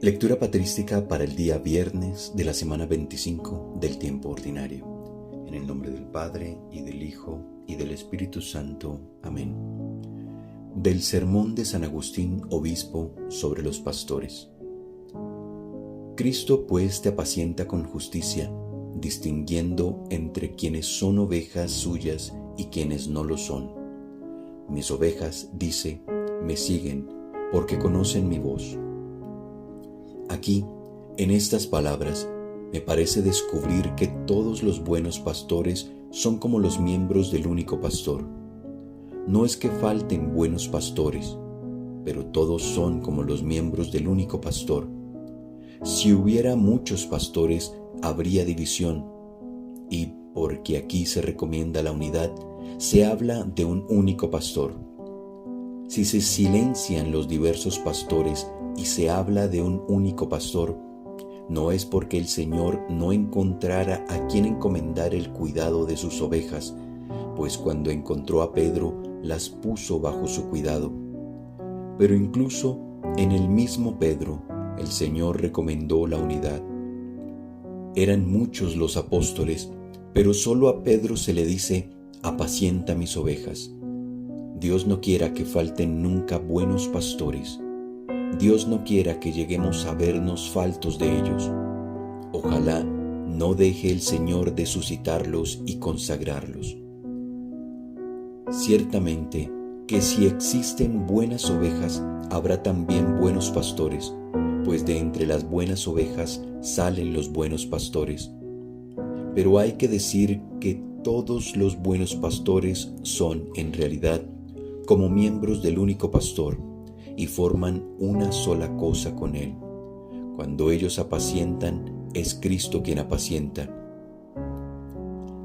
Lectura patrística para el día viernes de la semana 25 del tiempo ordinario. En el nombre del Padre, y del Hijo, y del Espíritu Santo. Amén. Del sermón de San Agustín, obispo, sobre los pastores. Cristo pues te apacienta con justicia, distinguiendo entre quienes son ovejas suyas y quienes no lo son. Mis ovejas, dice, me siguen, porque conocen mi voz. Aquí, en estas palabras, me parece descubrir que todos los buenos pastores son como los miembros del único pastor. No es que falten buenos pastores, pero todos son como los miembros del único pastor. Si hubiera muchos pastores, habría división, y porque aquí se recomienda la unidad, se habla de un único pastor. Si se silencian los diversos pastores y se habla de un único pastor, no es porque el Señor no encontrara a quien encomendar el cuidado de sus ovejas, pues cuando encontró a Pedro, las puso bajo su cuidado. Pero incluso en el mismo Pedro, el Señor recomendó la unidad. Eran muchos los apóstoles, pero solo a Pedro se le dice, apacienta mis ovejas. Dios no quiera que falten nunca buenos pastores. Dios no quiera que lleguemos a vernos faltos de ellos. Ojalá no deje el Señor de suscitarlos y consagrarlos. Ciertamente que si existen buenas ovejas, habrá también buenos pastores, pues de entre las buenas ovejas salen los buenos pastores. Pero hay que decir que todos los buenos pastores son, en realidad, como miembros del único pastor, y forman una sola cosa con él. Cuando ellos apacientan, es Cristo quien apacienta.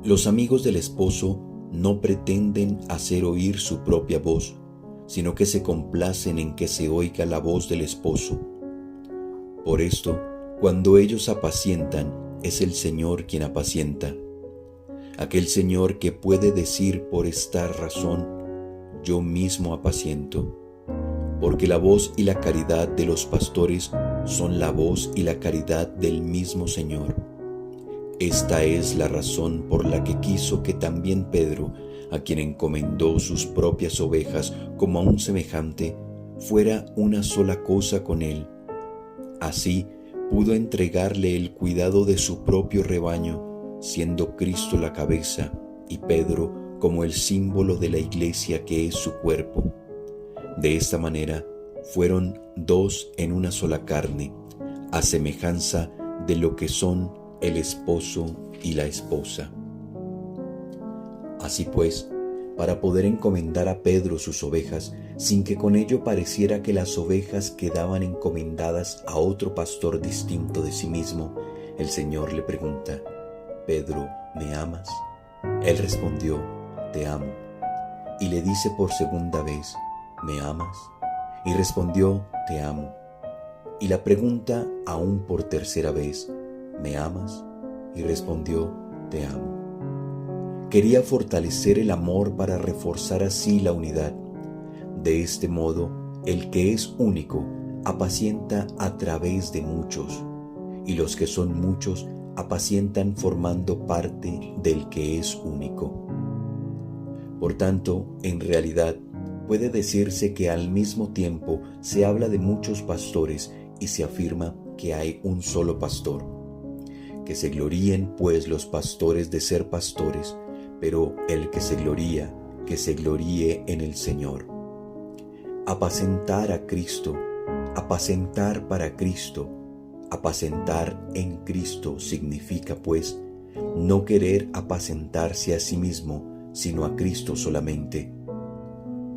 Los amigos del esposo no pretenden hacer oír su propia voz, sino que se complacen en que se oiga la voz del esposo. Por esto, cuando ellos apacientan, es el Señor quien apacienta. Aquel Señor que puede decir por esta razón, yo mismo apaciento. Porque la voz y la caridad de los pastores son la voz y la caridad del mismo Señor. Esta es la razón por la que quiso que también Pedro, a quien encomendó sus propias ovejas como a un semejante, fuera una sola cosa con él. Así pudo entregarle el cuidado de su propio rebaño, siendo Cristo la cabeza y Pedro como el símbolo de la iglesia que es su cuerpo. De esta manera fueron dos en una sola carne, a semejanza de lo que son el esposo y la esposa. Así pues, para poder encomendar a Pedro sus ovejas, sin que con ello pareciera que las ovejas quedaban encomendadas a otro pastor distinto de sí mismo, el Señor le pregunta, «Pedro, ¿me amas?» Él respondió, «Te amo». Y le dice por segunda vez, ¿me amas? Y respondió, te amo. Y la pregunta aún por tercera vez, ¿me amas? Y respondió, te amo. Quería fortalecer el amor para reforzar así la unidad. De este modo, el que es único apacienta a través de muchos, y los que son muchos apacientan formando parte del que es único. Por tanto, en realidad, puede decirse que al mismo tiempo se habla de muchos pastores y se afirma que hay un solo pastor. Que se gloríen pues los pastores de ser pastores, pero el que se gloría, que se gloríe en el Señor. Apacentar a Cristo, apacentar para Cristo, apacentar en Cristo significa pues no querer apacentarse a sí mismo, sino a Cristo solamente.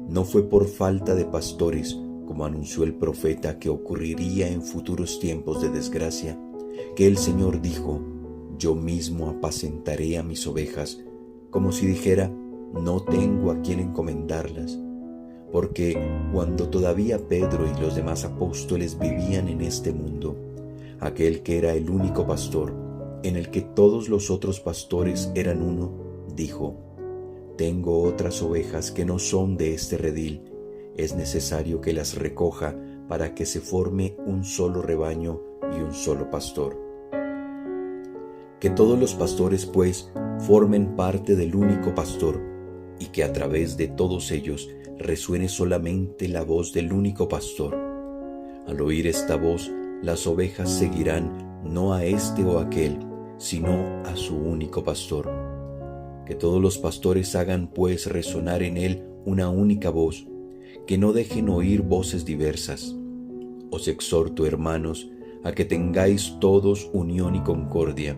No fue por falta de pastores, como anunció el profeta que ocurriría en futuros tiempos de desgracia, que el Señor dijo, yo mismo apacentaré a mis ovejas, como si dijera, no tengo a quien encomendarlas. Porque cuando todavía Pedro y los demás apóstoles vivían en este mundo, aquel que era el único pastor, en el que todos los otros pastores eran uno, dijo, tengo otras ovejas que no son de este redil, es necesario que las recoja para que se forme un solo rebaño y un solo pastor. Que todos los pastores, pues, formen parte del único pastor, y que a través de todos ellos resuene solamente la voz del único pastor. Al oír esta voz, las ovejas seguirán no a este o aquel, sino a su único pastor. Que todos los pastores hagan, pues, resonar en él una única voz, que no dejen oír voces diversas. Os exhorto, hermanos, a que tengáis todos unión y concordia.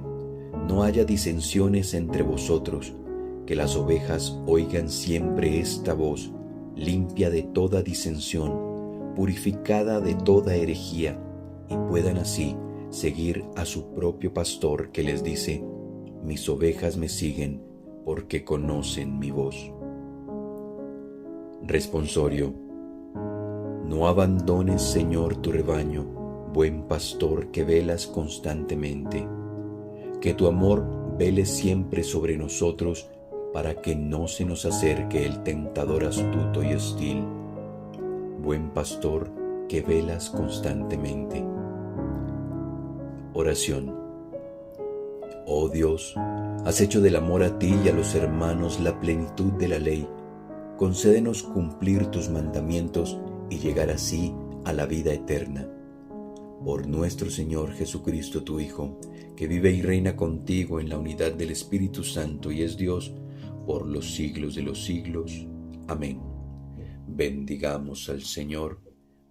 No haya disensiones entre vosotros, que las ovejas oigan siempre esta voz, limpia de toda disensión, purificada de toda herejía, y puedan así seguir a su propio pastor que les dice: mis ovejas me siguen porque conocen mi voz. Responsorio. No abandones, Señor, tu rebaño, buen pastor que velas constantemente. Que tu amor vele siempre sobre nosotros para que no se nos acerque el tentador astuto y hostil. Buen pastor que velas constantemente. Oración. Oh Dios, has hecho del amor a ti y a los hermanos la plenitud de la ley. Concédenos cumplir tus mandamientos y llegar así a la vida eterna. Por nuestro Señor Jesucristo, tu Hijo, que vive y reina contigo en la unidad del Espíritu Santo y es Dios por los siglos de los siglos. Amén. Bendigamos al Señor,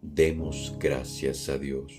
demos gracias a Dios.